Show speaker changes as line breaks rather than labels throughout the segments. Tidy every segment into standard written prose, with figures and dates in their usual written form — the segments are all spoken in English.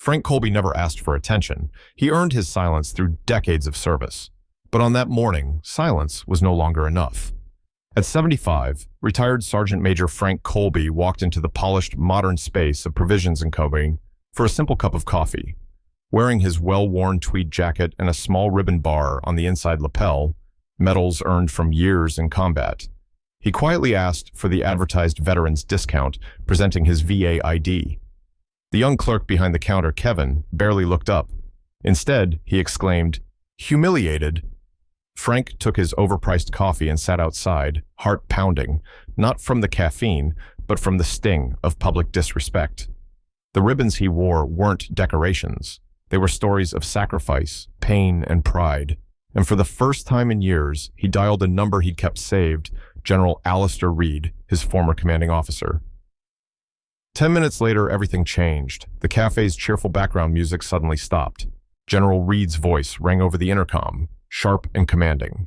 Frank Colby never asked for attention. He earned his silence through decades of service. But on that morning, silence was no longer enough. At 75, retired Sergeant Major Frank Colby walked into the polished, modern space of Provisions and Company for a simple cup of coffee. Wearing his well-worn tweed jacket and a small ribbon bar on the inside lapel, medals earned from years in combat, he quietly asked for the advertised veteran's discount, presenting his VA ID. The young clerk behind the counter, Kevin, barely looked up. Instead, he exclaimed, "Humiliated." Frank took his overpriced coffee and sat outside, heart pounding, not from the caffeine, but from the sting of public disrespect. The ribbons he wore weren't decorations. They were stories of sacrifice, pain, and pride. And for the first time in years, he dialed a number he'd kept saved, General Alistair Reed, his former commanding officer. 10 minutes later, everything changed. The cafe's cheerful background music suddenly stopped. General Reed's voice rang over the intercom, sharp and commanding.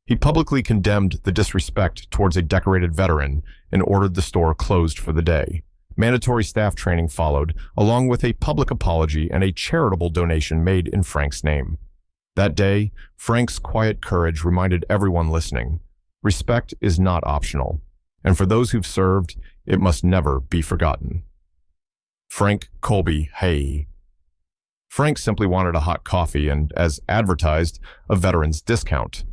He publicly condemned the disrespect towards a decorated veteran and ordered the store closed for the day. Mandatory staff training followed, along with a public apology and a charitable donation made in Frank's name. That day, Frank's quiet courage reminded everyone listening, respect is not optional, and for those who've served, it must never be forgotten. Frank Colby, hey. Frank simply wanted a hot coffee and, as advertised, a veteran's discount.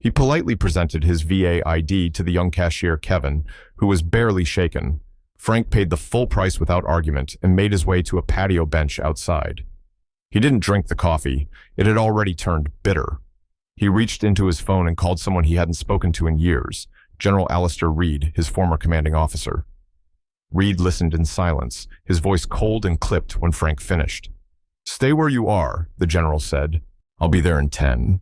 He politely presented his VA ID to the young cashier, Kevin, who was barely shaken. Frank paid the full price without argument and made his way to a patio bench outside. He didn't drink the coffee. It had already turned bitter. He reached into his phone and called someone he hadn't spoken to in years, General Alistair Reed, his former commanding officer. Reed listened in silence, his voice cold and clipped when Frank finished. "Stay where you are," the general said. "I'll be there in 10.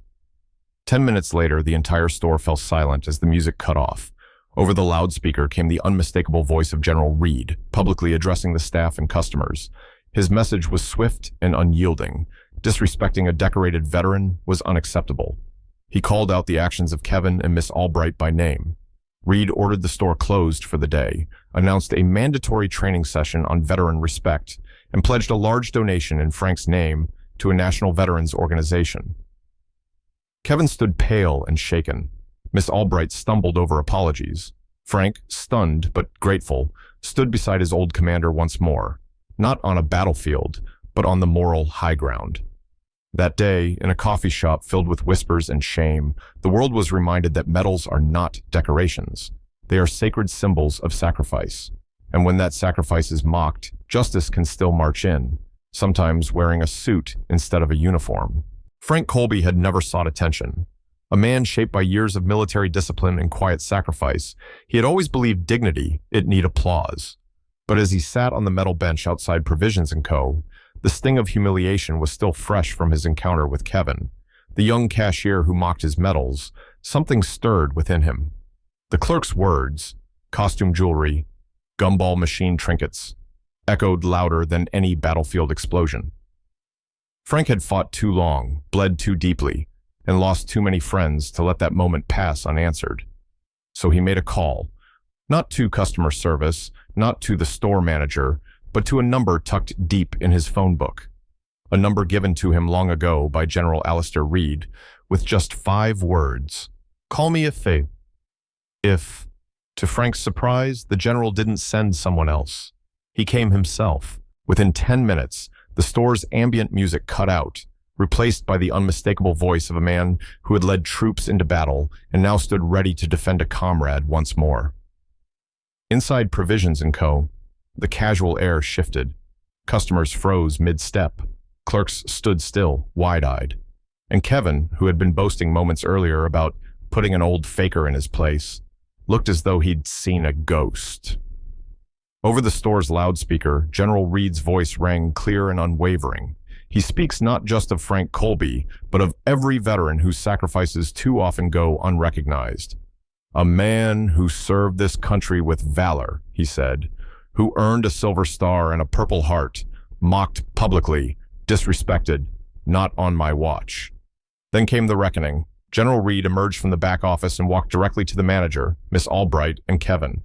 10 minutes later, the entire store fell silent as the music cut off. Over the loudspeaker came the unmistakable voice of General Reed, publicly addressing the staff and customers. His message was swift and unyielding. Disrespecting a decorated veteran was unacceptable. He called out the actions of Kevin and Miss Albright by name. Reed ordered the store closed for the day, announced a mandatory training session on veteran respect, and pledged a large donation in Frank's name to a national veterans organization. Kevin stood pale and shaken. Miss Albright stumbled over apologies. Frank, stunned but grateful, stood beside his old commander once more, not on a battlefield, but on the moral high ground. That day, in a coffee shop filled with whispers and shame, the world was reminded that medals are not decorations. They are sacred symbols of sacrifice. And when that sacrifice is mocked, justice can still march in, sometimes wearing a suit instead of a uniform. Frank Colby had never sought attention. A man shaped by years of military discipline and quiet sacrifice, he had always believed dignity, it need applause. But as he sat on the metal bench outside Provisions and Co., the sting of humiliation was still fresh from his encounter with Kevin, the young cashier who mocked his medals. Something stirred within him. The clerk's words, costume jewelry, gumball machine trinkets, echoed louder than any battlefield explosion. Frank had fought too long, bled too deeply, and lost too many friends to let that moment pass unanswered. So he made a call, not to customer service, not to the store manager, but to a number tucked deep in his phone book. A number given to him long ago by General Alistair Reed, with just 5 words. "Call me if." To Frank's surprise, the general didn't send someone else. He came himself. Within 10 minutes, the store's ambient music cut out, replaced by the unmistakable voice of a man who had led troops into battle and now stood ready to defend a comrade once more. Inside Provisions and Co., the casual air shifted. Customers froze mid-step. Clerks stood still, wide-eyed. And Kevin, who had been boasting moments earlier about putting an old faker in his place, looked as though he'd seen a ghost. Over the store's loudspeaker, General Reed's voice rang clear and unwavering. He speaks not just of Frank Colby, but of every veteran whose sacrifices too often go unrecognized. "A man who served this country with valor," he said, "who earned a Silver Star and a Purple Heart, mocked publicly, disrespected, not on my watch." Then came the reckoning. General Reed emerged from the back office and walked directly to the manager, Miss Albright, and Kevin.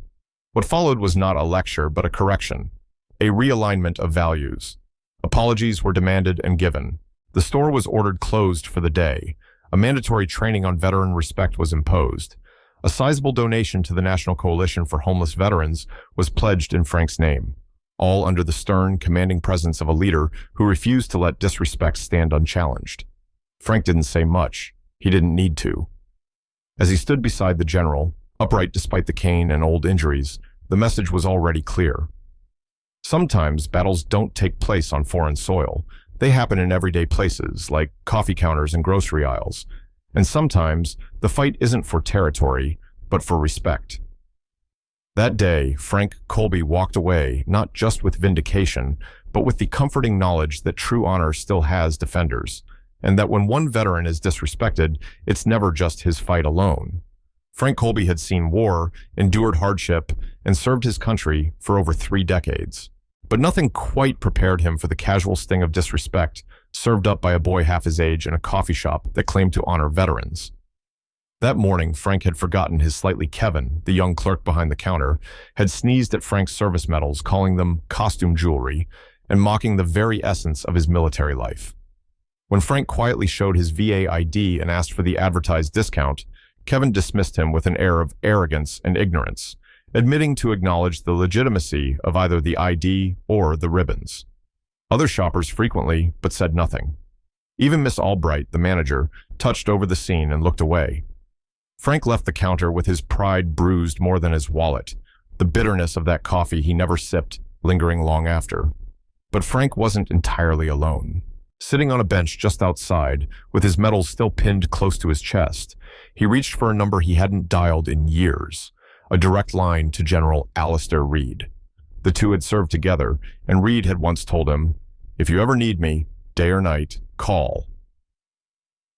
What followed was not a lecture, but a correction, a realignment of values. Apologies were demanded and given. The store was ordered closed for the day. A mandatory training on veteran respect was imposed. A sizable donation to the National Coalition for Homeless Veterans was pledged in Frank's name, all under the stern, commanding presence of a leader who refused to let disrespect stand unchallenged. Frank didn't say much. He didn't need to. As he stood beside the general, upright despite the cane and old injuries, the message was already clear. Sometimes battles don't take place on foreign soil. They happen in everyday places, like coffee counters and grocery aisles. And sometimes the fight isn't for territory, but for respect. That day, Frank Colby walked away not just with vindication, but with the comforting knowledge that true honor still has defenders, and that when one veteran is disrespected, it's never just his fight alone. Frank Colby had seen war, endured hardship, and served his country for over 3 decades. But nothing quite prepared him for the casual sting of disrespect served up by a boy half his age in a coffee shop that claimed to honor veterans. That morning, Frank had forgotten his slightly Kevin, the young clerk behind the counter, had sneezed at Frank's service medals, calling them costume jewelry, and mocking the very essence of his military life. When Frank quietly showed his VA ID and asked for the advertised discount, Kevin dismissed him with an air of arrogance and ignorance, admitting to acknowledge the legitimacy of either the ID or the ribbons. Other shoppers frequently, but said nothing. Even Miss Albright, the manager, touched over the scene and looked away. Frank left the counter with his pride bruised more than his wallet, the bitterness of that coffee he never sipped lingering long after. But Frank wasn't entirely alone. Sitting on a bench just outside, with his medals still pinned close to his chest, he reached for a number he hadn't dialed in years, a direct line to General Alistair Reed. The two had served together, and Reed had once told him, "If you ever need me, day or night, call."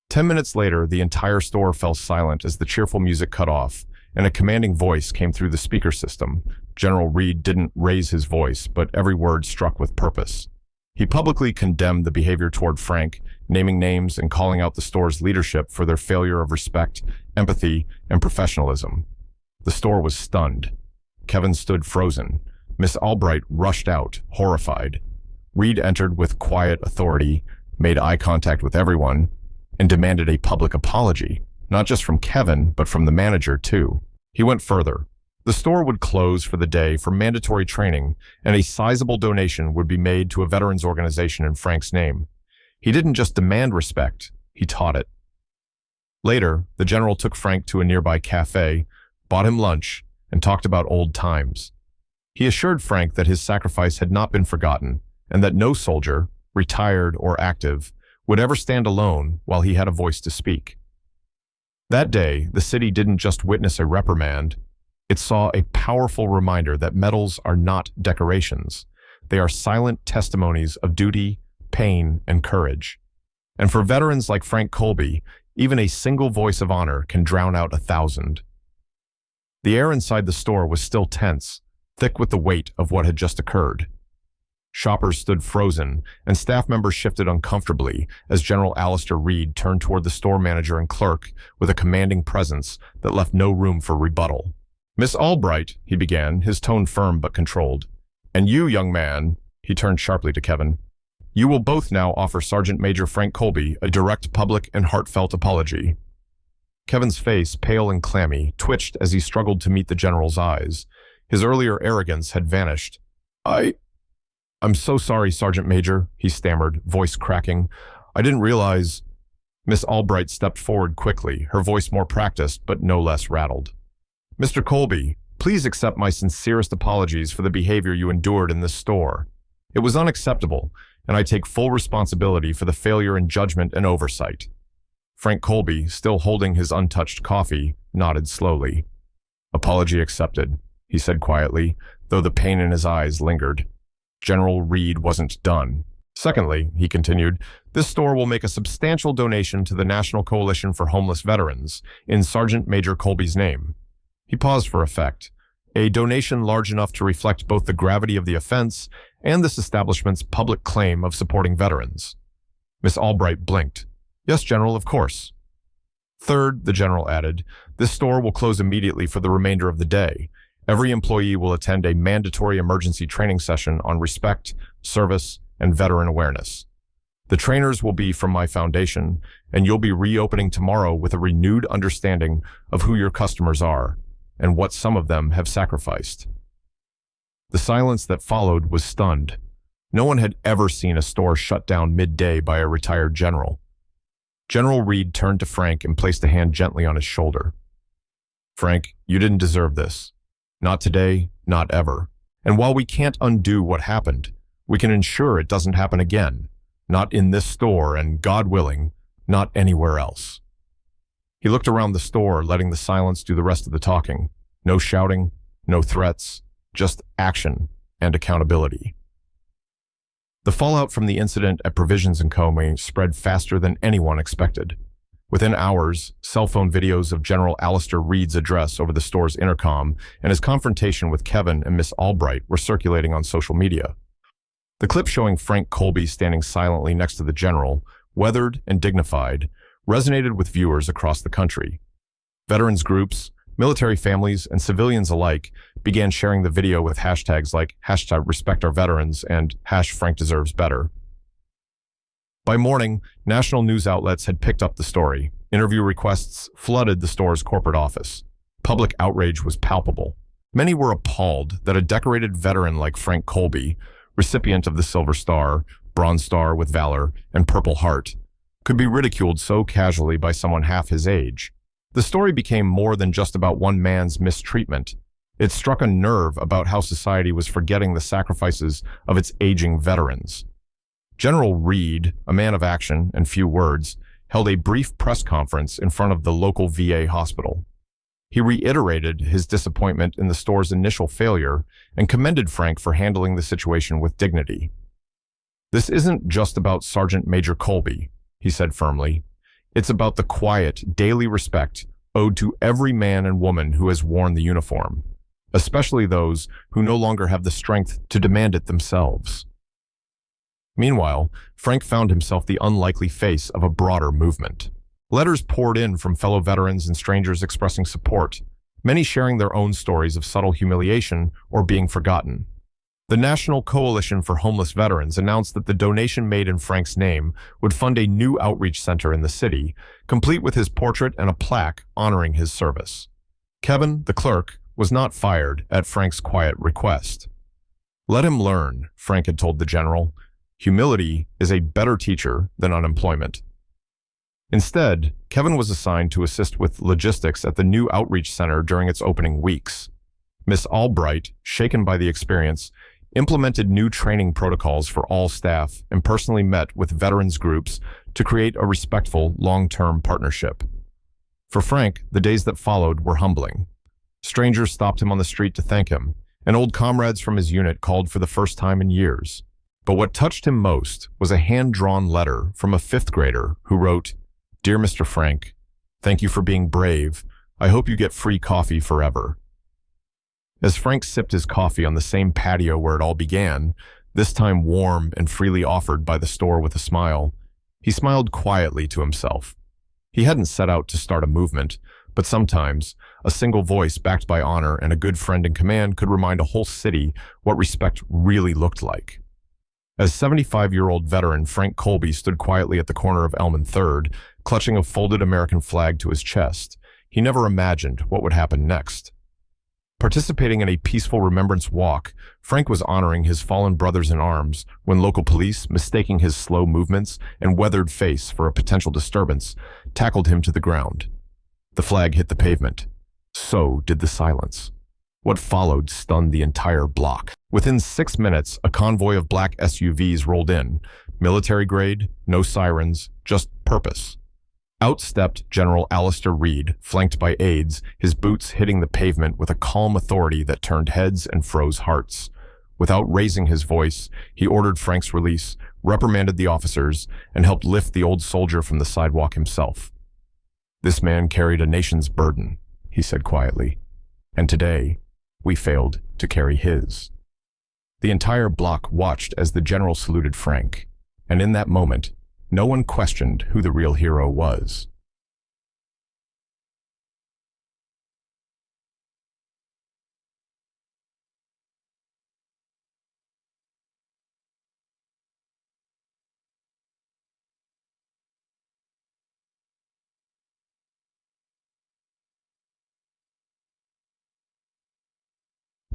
10 minutes later, the entire store fell silent as the cheerful music cut off, and a commanding voice came through the speaker system. General Reed didn't raise his voice, but every word struck with purpose. He publicly condemned the behavior toward Frank, naming names and calling out the store's leadership for their failure of respect, empathy, and professionalism. The store was stunned. Kevin stood frozen. Miss Albright rushed out, horrified. Reed entered with quiet authority, made eye contact with everyone, and demanded a public apology, not just from Kevin, but from the manager too. He went further. The store would close for the day for mandatory training, and a sizable donation would be made to a veterans organization in Frank's name. He didn't just demand respect, he taught it. Later, the general took Frank to a nearby cafe, bought him lunch, and talked about old times. He assured Frank that his sacrifice had not been forgotten, and that no soldier, retired or active, would ever stand alone while he had a voice to speak. That day, the city didn't just witness a reprimand, it saw a powerful reminder that medals are not decorations. They are silent testimonies of duty, pain, and courage. And for veterans like Frank Colby, even a single voice of honor can drown out 1,000. The air inside the store was still tense, thick with the weight of what had just occurred. Shoppers stood frozen, and staff members shifted uncomfortably as General Alistair Reed turned toward the store manager and clerk with a commanding presence that left no room for rebuttal. "Miss Albright," he began, his tone firm but controlled. "And you, young man," he turned sharply to Kevin, "you will both now offer Sergeant Major Frank Colby a direct public and heartfelt apology." Kevin's face, pale and clammy, twitched as he struggled to meet the general's eyes. His earlier arrogance had vanished. I'm so sorry, Sergeant Major," he stammered, voice cracking. "I didn't realize—" Miss Albright stepped forward quickly, her voice more practiced but no less rattled. "Mr. Colby, please accept my sincerest apologies for the behavior you endured in this store. It was unacceptable, and I take full responsibility for the failure in judgment and oversight." Frank Colby, still holding his untouched coffee, nodded slowly. "Apology accepted," he said quietly, though the pain in his eyes lingered. General Reed wasn't done. "Secondly," he continued, "this store will make a substantial donation to the National Coalition for Homeless Veterans in Sergeant Major Colby's name." He paused for effect, a donation large enough to reflect both the gravity of the offense and this establishment's public claim of supporting veterans. Miss Albright blinked. "Yes, General, of course." "Third," the general added, "this store will close immediately for the remainder of the day. Every employee will attend a mandatory emergency training session on respect, service, and veteran awareness. The trainers will be from my foundation, and you'll be reopening tomorrow with a renewed understanding of who your customers are and what some of them have sacrificed." The silence that followed was stunned. No one had ever seen a store shut down midday by a retired general. General Reed turned to Frank and placed a hand gently on his shoulder. "Frank, you didn't deserve this. Not today, not ever. And while we can't undo what happened, we can ensure it doesn't happen again. Not in this store and, God willing, not anywhere else." He looked around the store, letting the silence do the rest of the talking. No shouting, no threats, just action and accountability. The fallout from the incident at Provisions & Co. spread faster than anyone expected. Within hours, cell phone videos of General Alistair Reed's address over the store's intercom and his confrontation with Kevin and Miss Albright were circulating on social media. The clip showing Frank Colby standing silently next to the general, weathered and dignified, resonated with viewers across the country. Veterans groups, military families, and civilians alike began sharing the video with hashtags like #RespectOurVeterans and #FrankDeservesBetter. By morning, national news outlets had picked up the story. Interview requests flooded the store's corporate office. Public outrage was palpable. Many were appalled that a decorated veteran like Frank Colby, recipient of the Silver Star, Bronze Star with Valor, and Purple Heart, could be ridiculed so casually by someone half his age. The story became more than just about one man's mistreatment. It struck a nerve about how society was forgetting the sacrifices of its aging veterans. General Reed, a man of action and few words, held a brief press conference in front of the local VA hospital. He reiterated his disappointment in the store's initial failure and commended Frank for handling the situation with dignity. "This isn't just about Sergeant Major Colby," he said firmly. "It's about the quiet, daily respect owed to every man and woman who has worn the uniform, especially those who no longer have the strength to demand it themselves." Meanwhile, Frank found himself the unlikely face of a broader movement. Letters poured in from fellow veterans and strangers expressing support, many sharing their own stories of subtle humiliation or being forgotten. The National Coalition for Homeless Veterans announced that the donation made in Frank's name would fund a new outreach center in the city, complete with his portrait and a plaque honoring his service. Kevin, the clerk, was not fired at Frank's quiet request. "Let him learn," Frank had told the general. "Humility is a better teacher than unemployment." Instead, Kevin was assigned to assist with logistics at the new outreach center during its opening weeks. Miss Albright, shaken by the experience, implemented new training protocols for all staff and personally met with veterans groups to create a respectful, long-term partnership. For Frank, the days that followed were humbling. Strangers stopped him on the street to thank him, and old comrades from his unit called for the first time in years. But what touched him most was a hand-drawn letter from a fifth grader who wrote, "Dear Mr. Frank, thank you for being brave. I hope you get free coffee forever." As Frank sipped his coffee on the same patio where it all began, this time warm and freely offered by the store with a smile, he smiled quietly to himself. He hadn't set out to start a movement, but sometimes a single voice backed by honor and a good friend in command could remind a whole city what respect really looked like. As 75-year-old veteran Frank Colby stood quietly at the corner of Elm and 3rd, clutching a folded American flag to his chest, he never imagined what would happen next. Participating in a peaceful remembrance walk, Frank was honoring his fallen brothers in arms when local police, mistaking his slow movements and weathered face for a potential disturbance, tackled him to the ground. The flag hit the pavement. So did the silence. What followed stunned the entire block. Within 6 minutes, a convoy of black SUVs rolled in, military grade, no sirens, just purpose. Out stepped General Alistair Reed, flanked by aides, his boots hitting the pavement with a calm authority that turned heads and froze hearts. Without raising his voice, he ordered Frank's release, reprimanded the officers, and helped lift the old soldier from the sidewalk himself. "This man carried a nation's burden," he said quietly, "and today, we failed to carry his." The entire block watched as the general saluted Frank, and in that moment, no one questioned who the real hero was.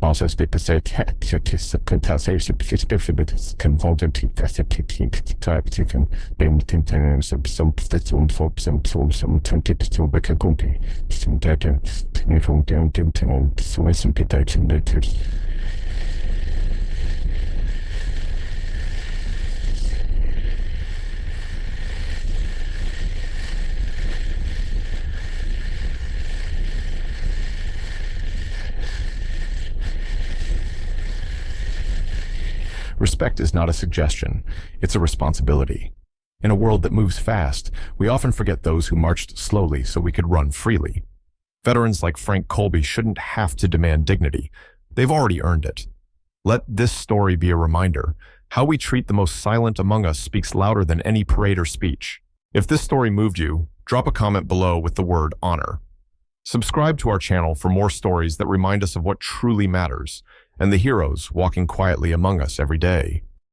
Also, people say tactics compensation because different component capacity type chicken, then some for some 20% back a company, some data, from down to some protection letters.
Respect is not a suggestion, it's a responsibility. In a world that moves fast, we often forget those who marched slowly so we could run freely. Veterans like Frank Colby shouldn't have to demand dignity. They've already earned it. Let this story be a reminder. How we treat the most silent among us speaks louder than any parade or speech. If this story moved you, drop a comment below with the word honor. Subscribe to our channel for more stories that remind us of what truly matters and the heroes walking quietly among us every day.